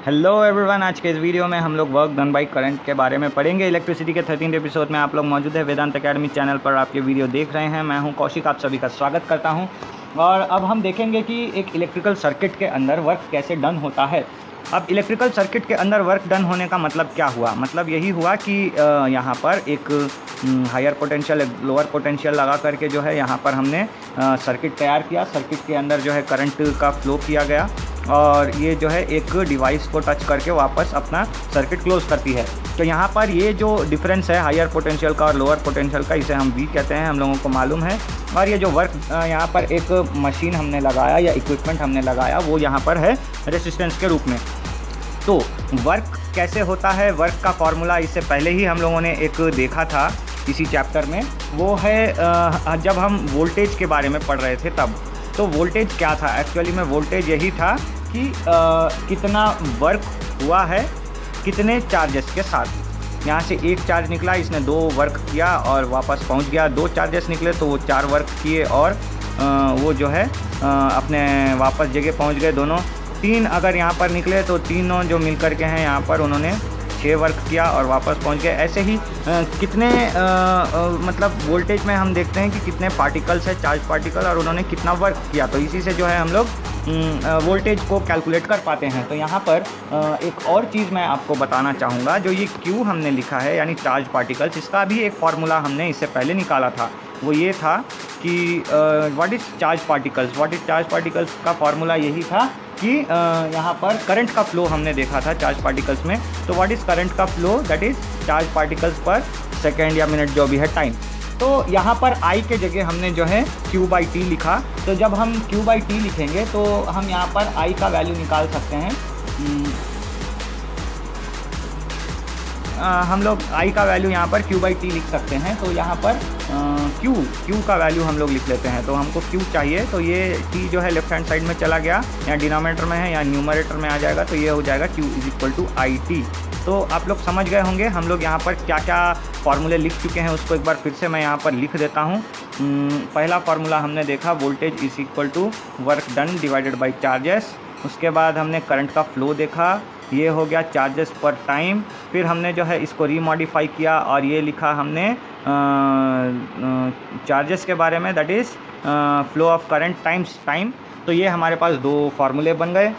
Hello everyone, आज के इस वीडियो में हम लोग वर्क डन बाय करंट के बारे में पढ़ेंगे। इलेक्ट्रिसिटी के 13 एपिसोड में आप लोग मौजूद है वेदांत एकेडमी चैनल पर। आप ये वीडियो देख रहे हैं। मैं हूं कौशिक, आप सभी का स्वागत करता हूं। और अब हम देखेंगे कि एक इलेक्ट्रिकल सर्किट के अंदर वर्क कैसे डन होता है। अब इलेक्ट्रिकल सर्किट के अंदर वर्क डन होने का मतलब क्या हुआ? मतलब यही हुआ कि यहाँ पर एक हायर पोटेंशियल, एक लोअर पोटेंशियल लगा करके जो है यहाँ पर हमने सर्किट तैयार किया। सर्किट के अंदर जो है करंट का फ्लो किया गया और ये जो है एक डिवाइस को टच करके वापस अपना सर्किट क्लोज करती है। तो यहाँ पर ये जो डिफरेंस है हायर पोटेंशियल का और लोअर पोटेंशियल का, इसे हम वी कहते हैं, हम लोगों को मालूम है। और ये जो वर्क यहाँ पर एक मशीन हमने लगाया या इक्विपमेंट हमने लगाया वो यहाँ पर है रेसिस्टेंस के रूप में। तो वर्क कैसे होता है, वर्क का फॉर्मूला इससे पहले ही हम लोगों ने एक देखा था इसी चैप्टर में। वो है जब हम वोल्टेज के बारे में पढ़ रहे थे तब। तो वोल्टेज क्या था? एक्चुअली में वोल्टेज यही था कि कितना वर्क हुआ है कितने चार्जेस के साथ। यहाँ से एक चार्ज निकला, इसने 2 वर्क किया और वापस पहुँच गया। 2 चार्जेस निकले तो वो 4 वर्क किए और वो जो है अपने वापस जगह पहुँच गए दोनों। 3 अगर यहाँ पर निकले तो तीनों जो मिल कर के हैं यहाँ पर उन्होंने 6 वर्क किया और वापस पहुँच गए। ऐसे ही कितने मतलब वोल्टेज में हम देखते हैं कि कितने पार्टिकल्स है, चार्ज पार्टिकल, और उन्होंने कितना वर्क किया। तो इसी से जो है हम लोग वोल्टेज को कैलकुलेट कर पाते हैं। तो यहाँ पर एक और चीज़ मैं आपको बताना चाहूँगा। जो ये Q हमने लिखा है यानी चार्ज पार्टिकल्स, इसका भी एक फार्मूला हमने इससे पहले निकाला था। वो ये था कि what is charge particles. What is charge particles का फार्मूला यही था कि यहाँ पर करंट का फ्लो हमने देखा था चार्ज पार्टिकल्स में। तो व्हाट इज़ करंट का flow, that is charge particles पर सेकेंड या मिनट जो भी है टाइम। तो यहाँ पर I के जगह हमने जो है Q/T लिखा। तो जब हम Q/T लिखेंगे तो हम यहाँ पर I का वैल्यू निकाल सकते हैं। हम लोग I का वैल्यू यहाँ पर Q/T लिख सकते हैं। तो यहाँ पर Q का वैल्यू हम लोग लिख लेते हैं। तो हमको Q चाहिए, तो ये T जो है लेफ्ट हैंड साइड में चला गया, या डिनोमिनेटर में है या न्यूमरेटर में आ जाएगा। तो ये हो जाएगा Q=IT। तो आप लोग समझ गए होंगे हम लोग यहाँ पर क्या क्या फार्मूले लिख चुके हैं, उसको एक बार फिर से मैं यहाँ पर लिख देता हूँ। पहला फार्मूला हमने देखा, voltage = work done divided by charges. उसके बाद हमने करंट का फ्लो देखा, ये हो गया चार्जेस पर टाइम। फिर हमने जो है इसको रीमॉडिफाई किया और ये लिखा हमने चार्जेस के बारे में, that is flow of current times time. तो ये हमारे पास 2 फार्मूले बन गए।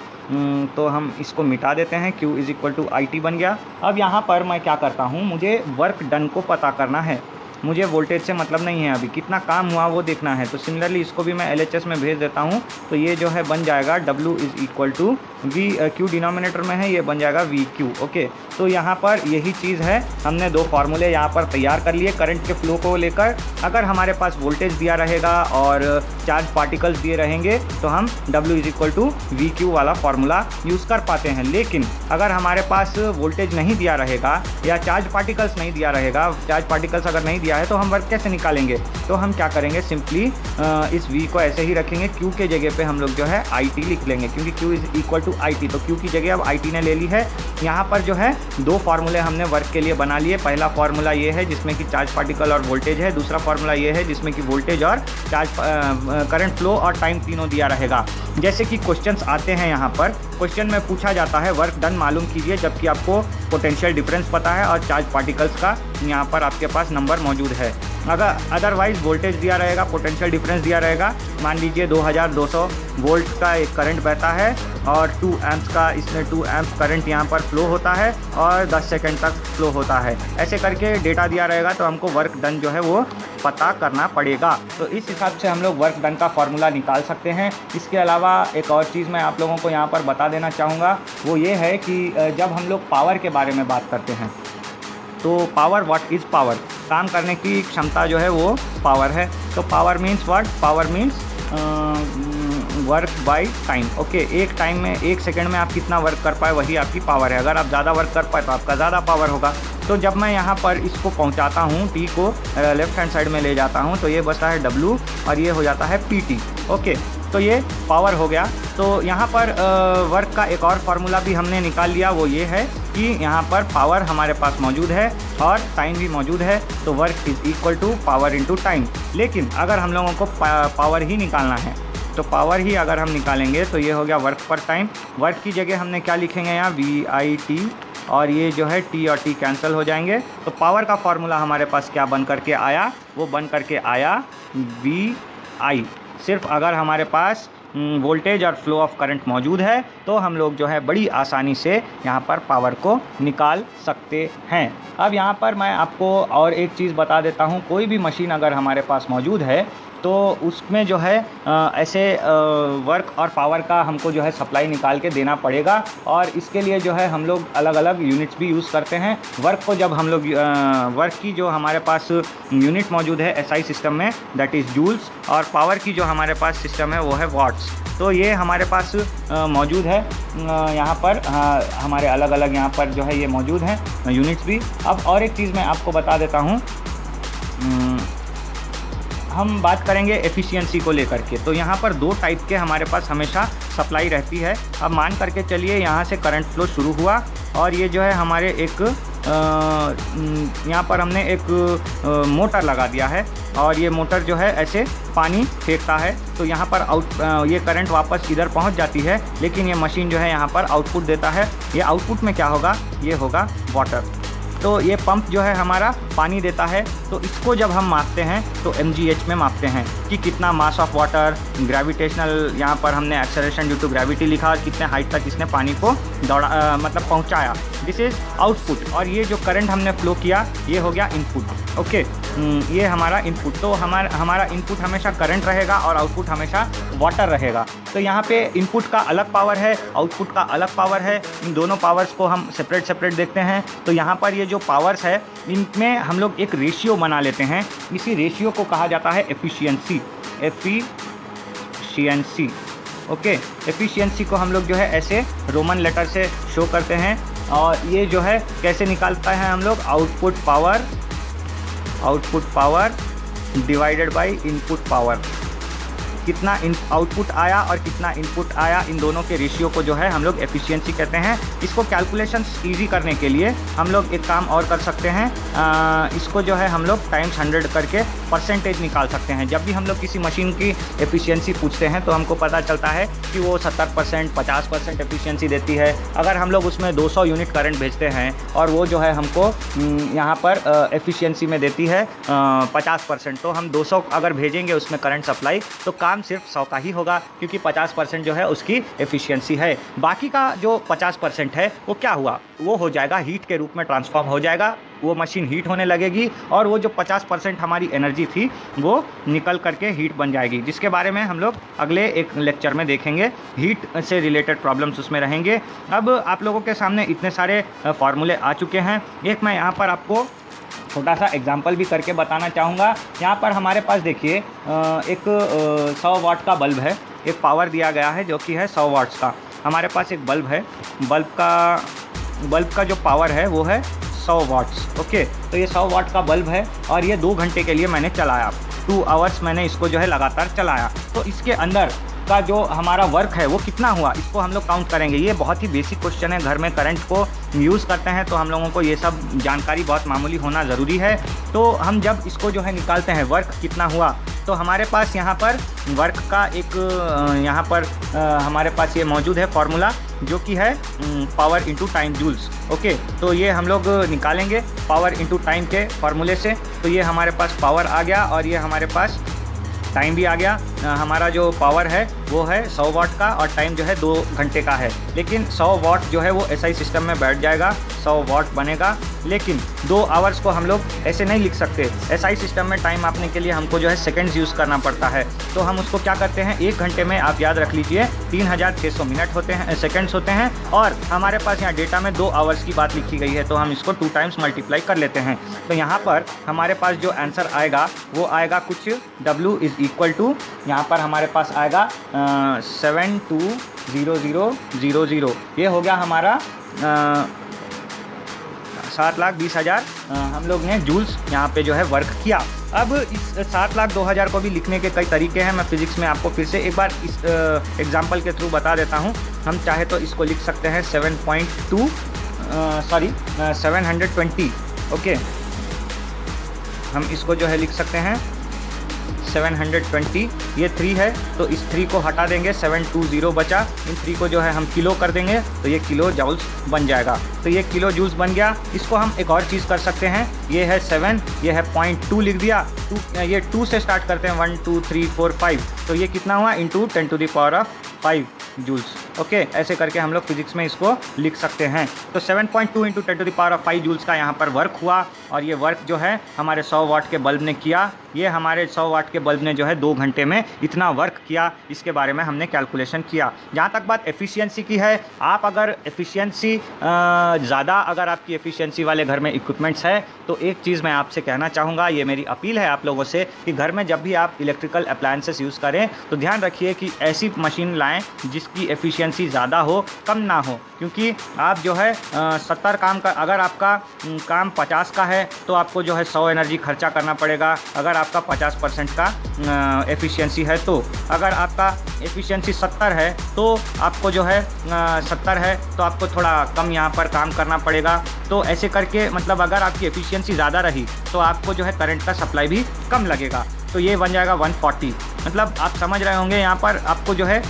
तो हम इसको मिटा देते हैं, Q=IT बन गया। अब यहाँ पर मैं क्या करता हूँ, मुझे वर्क डन को पता करना है। मुझे वोल्टेज से मतलब नहीं है, अभी कितना काम हुआ वो देखना है। तो सिमिलरली इसको भी मैं LHS में भेज देता हूँ। तो ये जो है बन जाएगा W=V, Q डिनोमिनेटर में है, ये बन जाएगा VQ। ओके, तो यहाँ पर यही चीज़ है। हमने 2 फार्मूले यहाँ पर तैयार कर लिए करंट के फ्लो को लेकर। अगर हमारे पास वोल्टेज दिया रहेगा और चार्ज पार्टिकल्स दिए रहेंगे तो हम W=VQ वाला फार्मूला यूज़ कर पाते हैं। लेकिन अगर हमारे पास वोल्टेज नहीं दिया रहेगा या चार्ज पार्टिकल्स नहीं दिया रहेगा, चार्ज पार्टिकल्स अगर नहीं दिया है तो हम वर्क कैसे निकालेंगे? तो हम क्या करेंगे, सिंपली इस V को ऐसे ही रखेंगे। Q के जगह पे हम लोग जो है IT लिख लेंगे, क्योंकि Q=IT। तो Q की जगह अब IT ने ले ली है। यहाँ पर जो है 2 फार्मूले हमने वर्क के लिए बना लिए। पहला फार्मूला ये है जिसमें कि चार्ज पार्टिकल और वोल्टेज है। दूसरा फार्मूला ये है जिसमें कि वोल्टेज और चार्ज करंट फ्लो और टाइम तीनों दिया रहेगा। जैसे कि क्वेश्चंस आते हैं, यहाँ पर क्वेश्चन में पूछा जाता है वर्क डन मालूम कीजिए, जबकि आपको पोटेंशियल डिफरेंस पता है और चार्ज पार्टिकल्स का यहाँ पर आपके पास नंबर मौजूद है। अगर अदरवाइज़ वोल्टेज दिया रहेगा, पोटेंशियल डिफरेंस दिया रहेगा। मान लीजिए 2200 वोल्ट का एक करंट बहता है और 2 एम्प्स का, इसमें 2 एम्प्स करंट यहाँ पर फ्लो होता है और 10 सेकंड तक फ्लो होता है। ऐसे करके डेटा दिया रहेगा तो हमको वर्क डन जो है वो पता करना पड़ेगा। तो इस हिसाब से हम लोग वर्क डन का फार्मूला निकाल सकते हैं। इसके अलावा एक और चीज़ मैं आप लोगों को यहाँ पर बता देना चाहूँगा, वो ये है कि जब हम लोग पावर के बारे में बात करते हैं तो पावर, व्हाट इज़ पावर? काम करने की क्षमता जो है वो पावर है। तो power means what? Power means work by time. Okay, एक टाइम में, 1 सेकंड में आप कितना वर्क कर पाए वही आपकी पावर है। अगर आप ज़्यादा वर्क कर पाए तो आपका ज़्यादा पावर होगा। तो जब मैं यहाँ पर इसको पहुँचाता हूँ, T को लेफ्ट हैंड साइड में ले जाता हूँ, तो ये बचता है W और ये हो जाता है PT। ओके, तो ये पावर हो गया। तो यहाँ पर वर्क का एक और फार्मूला भी हमने निकाल लिया, वो ये है कि यहाँ पर पावर हमारे पास मौजूद है और टाइम भी मौजूद है। तो वर्क =पावर × टाइम। लेकिन अगर हम लोगों को पावर ही निकालना है तो पावर ही अगर हम निकालेंगे तो ये हो गया वर्क पर टाइम। वर्क की जगह हमने क्या लिखेंगे यहाँ VIT, और ये जो है T और T कैंसिल हो जाएंगे। तो पावर का फॉर्मूला हमारे पास क्या बन करके आया, वो बन करके आया VI। सिर्फ अगर हमारे पास वोल्टेज और फ्लो ऑफ करंट मौजूद है तो हम लोग जो है बड़ी आसानी से यहाँ पर पावर को निकाल सकते हैं। अब यहाँ पर मैं आपको और एक चीज़ बता देता हूँ, कोई भी मशीन अगर हमारे पास मौजूद है तो उसमें जो है ऐसे वर्क और पावर का हमको जो है सप्लाई निकाल के देना पड़ेगा, और इसके लिए जो है हम लोग अलग अलग यूनिट्स भी यूज़ करते हैं। वर्क को जब हम लोग वर्क की जो हमारे पास यूनिट मौजूद है SI सिस्टम में, दैट इज़ जूल्स, और पावर की जो हमारे पास सिस्टम है वो है वाट्स। तो ये हमारे पास मौजूद है यहाँ पर, हमारे अलग अलग यहाँ पर जो है ये मौजूद हैं यूनिट्स भी। अब और एक चीज़ मैं आपको बता देता हूँ, हम बात करेंगे एफिशिएंसी को लेकर के। तो यहाँ पर 2 टाइप के हमारे पास हमेशा सप्लाई रहती है। अब मान करके चलिए यहाँ से करंट फ्लो शुरू हुआ, और ये जो है हमारे एक यहाँ पर हमने एक मोटर लगा दिया है, और ये मोटर जो है ऐसे पानी फेंकता है। तो यहाँ पर ये करंट वापस इधर पहुँच जाती है, लेकिन ये मशीन जो है यहाँ पर आउटपुट देता है। ये आउटपुट में क्या होगा, ये होगा वाटर। तो ये पंप जो है हमारा पानी देता है। तो इसको जब हम मापते हैं तो mgh में मापते हैं कि कितना मास ऑफ वाटर, ग्रेविटेशनल, यहाँ पर हमने एक्सेलरेशन ड्यू टू ग्रेविटी लिखा, और कितने हाइट तक इसने पानी को दौड़ा मतलब पहुँचाया। This is output. और ये जो करंट हमने फ्लो किया ये हो गया इनपुट। ओके, ये हमारा इनपुट। तो हमारा इनपुट हमेशा करंट रहेगा और आउटपुट हमेशा वाटर रहेगा। तो यहाँ पे इनपुट का अलग पावर है, आउटपुट का अलग पावर है। इन दोनों पावर्स को हम सेपरेट देखते हैं। तो यहाँ पर ये जो पावर्स है इनमें हम लोग एक रेशियो बना लेते हैं। इसी रेशियो को कहा जाता है एफिशिएंसी। Efficiency, okay. एफिशिएंसी को हम लोग जो है ऐसे रोमन लेटर से शो करते हैं। और ये जो है कैसे निकालता है हम लोग, output power divided by input power. कितना आउटपुट आया और कितना इनपुट आया, इन दोनों के रेशियो को जो है हम लोग एफिशिएंसी कहते हैं। इसको कैलकुलेशंस इजी करने के लिए हम लोग एक काम और कर सकते हैं, इसको जो है हम लोग टाइम्स 100 करके परसेंटेज निकाल सकते हैं। जब भी हम लोग किसी मशीन की एफिशिएंसी पूछते हैं तो हमको पता चलता है कि वो 70%, 50% एफिशिएंसी देती है। अगर हम लोग उसमें 200 यूनिट करंट भेजते हैं और वो जो है हमको यहाँ पर एफिशिएंसी में देती है 50%, तो हम 200 अगर भेजेंगे उसमें करंट सप्लाई, तो काम सिर्फ 100 का ही होगा, क्योंकि 50% जो है उसकी एफिशिएंसी है। बाकी का जो 50% है वो क्या हुआ, वो हो जाएगा हीट के रूप में ट्रांसफॉर्म हो जाएगा। वो मशीन हीट होने लगेगी और वो जो 50% हमारी एनर्जी थी वो निकल करके हीट बन जाएगी, जिसके बारे में हम लोग अगले एक लेक्चर में देखेंगे। हीट से रिलेटेड प्रॉब्लम्स उसमें रहेंगे। अब आप लोगों के सामने इतने सारे फार्मूले आ चुके हैं। एक मैं यहाँ पर आपको छोटा सा एग्जाम्पल भी करके बताना चाहूँगा। यहाँ पर हमारे पास देखिए एक 100 वाट का बल्ब है। एक पावर दिया गया है जो कि है 100 वाट्स का। हमारे पास एक बल्ब है, बल्ब का जो पावर है वो है 100 वाट्स। ओके, तो ये 100 वाट का बल्ब है और ये 2 घंटे के लिए मैंने चलाया, 2 आवर्स मैंने इसको जो है लगातार चलाया। तो इसके अंदर का जो हमारा वर्क है वो कितना हुआ, इसको हम लोग काउंट करेंगे। ये बहुत ही बेसिक क्वेश्चन है। घर में करंट को यूज़ करते हैं तो हम लोगों को ये सब जानकारी बहुत मामूली होना ज़रूरी है। तो हम जब इसको जो है निकालते हैं वर्क कितना हुआ, तो हमारे पास यहाँ पर वर्क का एक यहाँ पर हमारे पास ये मौजूद है फार्मूला, जो कि है power into time joules. Okay, तो ये हम लोग निकालेंगे पावर इंटू टाइम के फार्मूले से। तो ये हमारे पास पावर आ गया और ये हमारे पास टाइम भी आ गया। हमारा जो पावर है वो है 100 वाट का और टाइम जो है 2 घंटे का है। लेकिन 100 वाट जो है वो एसआई सिस्टम में बैठ जाएगा, 100 वाट बनेगा। लेकिन 2 आवर्स को हम लोग ऐसे नहीं लिख सकते। एसआई सिस्टम में टाइम मापने के लिए हमको जो है सेकंड्स यूज़ करना पड़ता है। तो हम उसको क्या करते हैं, 1 घंटे में आप याद रख लीजिए 3600 मिनट होते हैं, सेकेंड्स होते हैं। और हमारे पास यहाँ डेटा में 2 आवर्स की बात लिखी गई है, तो हम इसको 2 टाइम्स मल्टीप्लाई कर लेते हैं। तो यहाँ पर हमारे पास जो आंसर आएगा वो आएगा कुछ W इज़ इक्वल टू, यहाँ पर हमारे पास आएगा 720000। ये हो गया हमारा 7,20,000 हम लोग ने जूल्स यहाँ पे जो है वर्क किया। अब इस 7,02,000 को भी लिखने के कई तरीके हैं। मैं फिज़िक्स में आपको फिर से एक बार इस एग्जांपल के थ्रू बता देता हूँ। हम चाहे तो इसको लिख सकते हैं 720। ओके, हम इसको जो है लिख सकते हैं 720, ये 3 है तो इस 3 को हटा देंगे, 720 बचा। इन 3 को जो है हम किलो कर देंगे तो ये किलो जूल्स बन जाएगा। तो ये किलो जूल्स बन गया। इसको हम एक और चीज़ कर सकते हैं, ये है 7, ये है 0.2 लिख दिया। ये 2 से स्टार्ट करते हैं, 1 2 3 4 5, तो ये कितना हुआ इंटू 10⁵ जूल्स। ओके, ऐसे करके हम लोग फिजिक्स में इसको लिख सकते हैं। तो 7.2 इंटू 10⁵ जूल्स का यहाँ पर वर्क हुआ, और ये वर्क जो है हमारे 100 वाट के बल्ब ने किया। ये हमारे 100 वाट के बल्ब ने जो है 2 घंटे में इतना वर्क किया, इसके बारे में हमने कैलकुलेशन किया। जहाँ तक बात एफिशिएंसी की है, आप अगर एफिशिएंसी ज़्यादा अगर आपकी एफिशिएंसी वाले घर में इक्विपमेंट्स है, तो एक चीज़ मैं आपसे कहना चाहूँगा, ये मेरी अपील है आप लोगों से कि घर में जब भी आप इलेक्ट्रिकल अप्लायंसेस यूज़ करें तो ध्यान रखिए कि ऐसी मशीन लाएँ जिसकी एफिशिएंसी ज़्यादा हो, कम ना हो। क्योंकि आप जो है 70 काम का, अगर आपका काम 50 का है तो आपको जो है 100 एनर्जी खर्चा करना पड़ेगा, अगर आपका 50% का एफिशिएंसी है। तो अगर आपका एफिशिएंसी 70 है तो आपको जो है 70 है तो आपको थोड़ा कम यहाँ पर काम करना पड़ेगा। तो ऐसे करके मतलब अगर आपकी एफिशिएंसी ज़्यादा रही तो आपको जो है करंट का सप्लाई भी कम लगेगा। तो ये बन जाएगा 140। मतलब आप समझ रहे होंगे यहाँ पर आपको जो है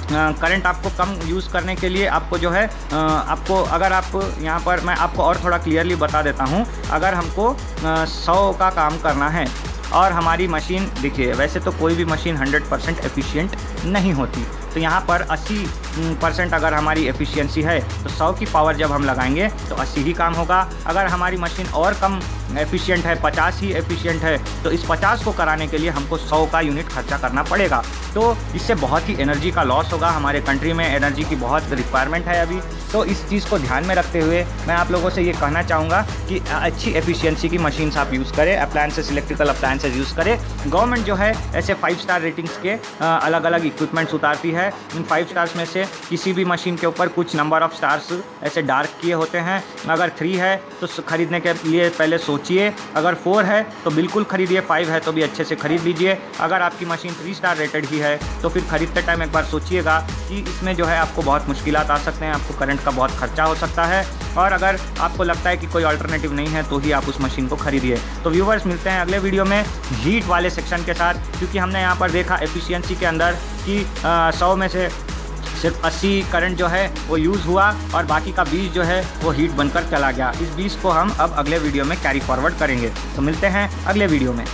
करंट आपको कम यूज़ करने के लिए आपको जो है आपको, अगर आप यहाँ पर मैं आपको और थोड़ा क्लियरली बता देता हूँ। अगर हमको 100 का काम करना है और हमारी मशीन, देखिए वैसे तो कोई भी मशीन 100% एफिशिएंट नहीं होती, तो यहाँ पर 80% अगर हमारी एफिशिएंसी है तो 100 की पावर जब हम लगाएंगे तो 80 ही काम होगा। अगर हमारी मशीन और कम एफिशिएंट है, 50 ही एफिशिएंट है, तो इस 50 को कराने के लिए हमको 100 का यूनिट खर्चा करना पड़ेगा। तो इससे बहुत ही एनर्जी का लॉस होगा। हमारे कंट्री में एनर्जी की बहुत रिक्वायरमेंट है अभी, तो इस चीज़ को ध्यान में रखते हुए मैं आप लोगों से ये कहना चाहूँगा कि अच्छी एफिशिएंसी की मशीन्स आप यूज़ करें, अप्लायंसेस, इलेक्ट्रिकल अप्लायंसेस यूज़ करें। गवर्नमेंट जो है ऐसे 5 स्टार रेटिंग्स के अलग अलग इक्विपमेंट्स उतारती है। इन 5 स्टार्स में से किसी भी मशीन के ऊपर कुछ नंबर ऑफ़ स्टार्स ऐसे डार्क किए होते हैं। अगर 3 है तो खरीदने के लिए पहले सोचिए, अगर 4 है तो बिल्कुल खरीदिए, 5 है तो भी अच्छे से खरीद लीजिए। अगर आपकी मशीन 3 स्टार रेटेड ही है तो फिर ख़रीदते टाइम एक बार सोचिएगा कि इसमें जो है आपको बहुत मुश्किलात आ सकते हैं, आपको करंट का बहुत खर्चा हो सकता है, और अगर आपको लगता है कि कोई अल्टरनेटिव नहीं है तो ही आप उस मशीन को खरीदिए। तो व्यूवर्स, मिलते हैं अगले वीडियो में हीट वाले सेक्शन के साथ, क्योंकि हमने यहाँ पर देखा एफिशिएंसी के अंदर कि 100 में से सिर्फ 80 करंट जो है वो यूज़ हुआ और बाकी का 20 जो है वो हीट बनकर चला गया। इस 20 को हम अब अगले वीडियो में कैरी फॉरवर्ड करेंगे। तो मिलते हैं अगले वीडियो में।